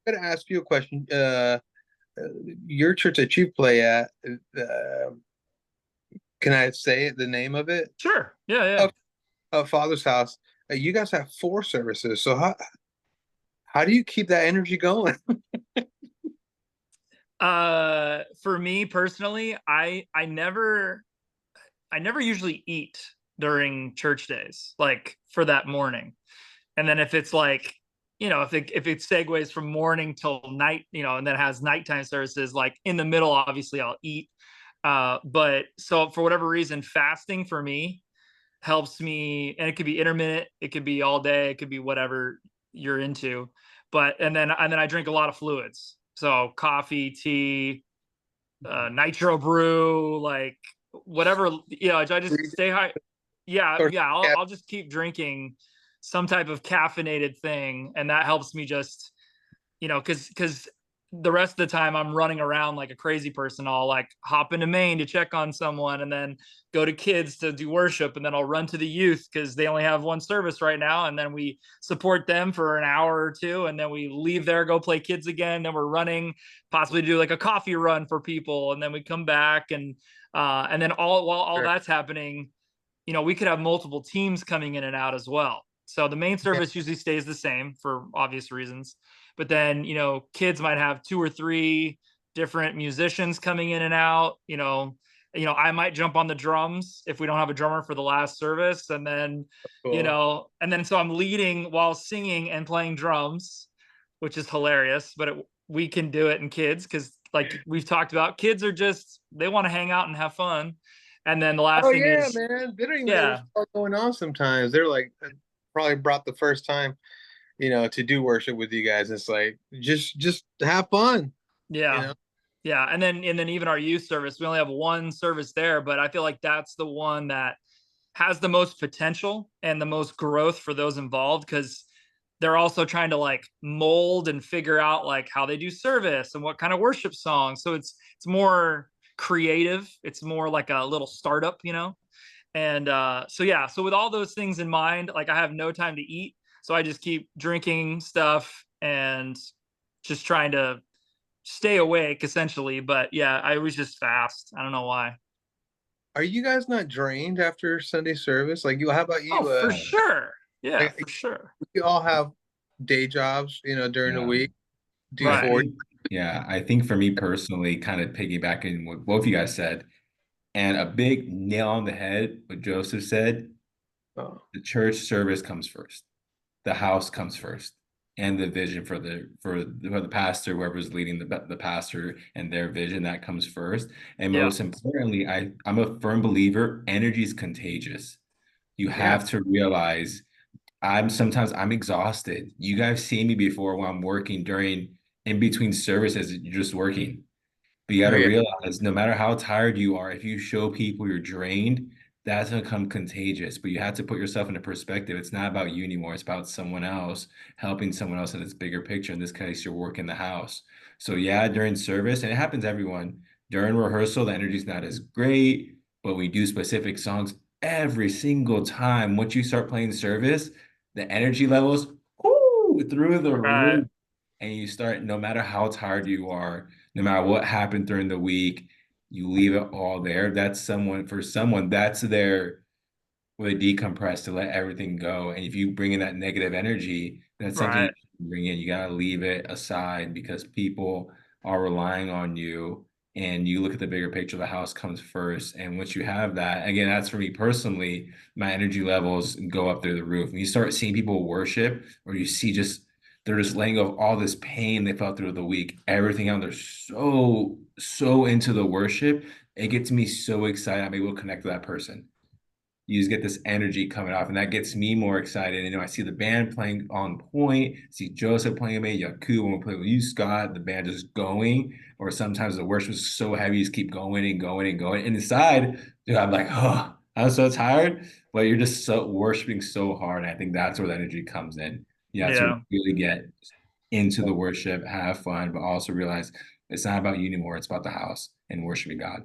gotta ask you a question. Your church that you play at, uh, can I say the name of it? Sure. Yeah, yeah. Oh, Father's House. You guys have four services, so how do you keep that energy going? For me personally, I never usually eat during church days, like for that morning. And then if it's like, if it segues from morning till night, and then has nighttime services, like in the middle, obviously I'll eat. But so for whatever reason, fasting for me helps me, and it could be intermittent, it could be all day, it could be whatever you're into. But and then I drink a lot of fluids. So coffee, tea, nitro brew, like whatever, I just stay high. Yeah, Or yeah, I'll yeah, I'll just keep drinking some type of caffeinated thing, and that helps me just, because the rest of the time I'm running around like a crazy person. I'll like hop into Maine to check on someone, and then go to kids to do worship, and then I'll run to the youth because they only have one service right now, and then we support them for an hour or two, and then we leave there, go play kids again. Then we're running, possibly do like a coffee run for people, and then we come back, and then all while all sure. that's happening, we could have multiple teams coming in and out as well. So the main Yeah, service usually stays the same for obvious reasons. But then, kids might have two or three different musicians coming in and out. I might jump on the drums if we don't have a drummer for the last service. And then, cool. so I'm leading while singing and playing drums, which is hilarious. But we can do it in kids because, like we've talked about, kids are just, they want to hang out and have fun. And then the last Oh thing yeah, is, man. They don't even know what's yeah, going on sometimes. They're like probably brought the first time, to do worship with you guys. It's like just have fun, you yeah, know. yeah. And then even our youth service, we only have one service there, but I feel like that's the one that has the most potential and the most growth for those involved, because they're also trying to like mold and figure out like how they do service and what kind of worship songs. So it's more creative. It's more like a little startup. And so yeah, so with all those things in mind, like I have no time to eat, so I just keep drinking stuff and just trying to stay awake essentially. But yeah, I was just fast. I don't know why. Are you guys not drained after Sunday service? Like you, how about Oh, you? for sure. Yeah, Like, for sure. you all have day jobs, during the Yeah. week. Do I Right. four. think, yeah, I think for me personally, kind of piggybacking what both of you guys said, and a big nail on the head, what Joseph said, Oh, the church service comes first, the house comes first, and the vision for the pastor, whoever's leading the pastor and their vision, that comes first. And Yeah. most importantly, I'm a firm believer, energy is contagious. You yeah. have to realize I'm exhausted. You guys see me before when I'm working during in between services, you're just working. But you got Oh to yeah. realize no matter how tired you are, if you show people you're drained, that's going to come contagious. But you have to put yourself in a perspective. It's not about you anymore. It's about someone else, helping someone else in this bigger picture. In this case, your work in the house. So yeah, during service, and it happens to everyone, during rehearsal, the energy's not as great, but we do specific songs every single time. Once you start playing service, the energy levels, whoo, through the Right. roof. And you start, no matter how tired you are, no matter what happened during the week, you leave it all there. For someone, that's their where they decompress to let everything go. And if you bring in that negative energy, that's something you Right. can bring in. You got to leave it aside because people are relying on you. And you look at the bigger picture, the house comes first. And once you have that, again, that's for me personally, my energy levels go up through the roof. When you start seeing people worship, or you see just they're just letting go of all this pain they felt through the week, everything else, they're so into the worship. It gets me so excited. I'm able to connect to that person. You just get this energy coming off, and that gets me more excited. I see the band playing on point, see Joseph playing me, Yaku when we play with you, Scott, the band just going, or sometimes the worship is so heavy, you just keep going and going and going. And inside, dude, I'm like, oh, I'm so tired, but you're just so worshiping so hard. And I think that's where the energy comes in. You have to Yeah. really get into the worship, have fun, but also realize it's not about you anymore. It's about the house and worshiping God.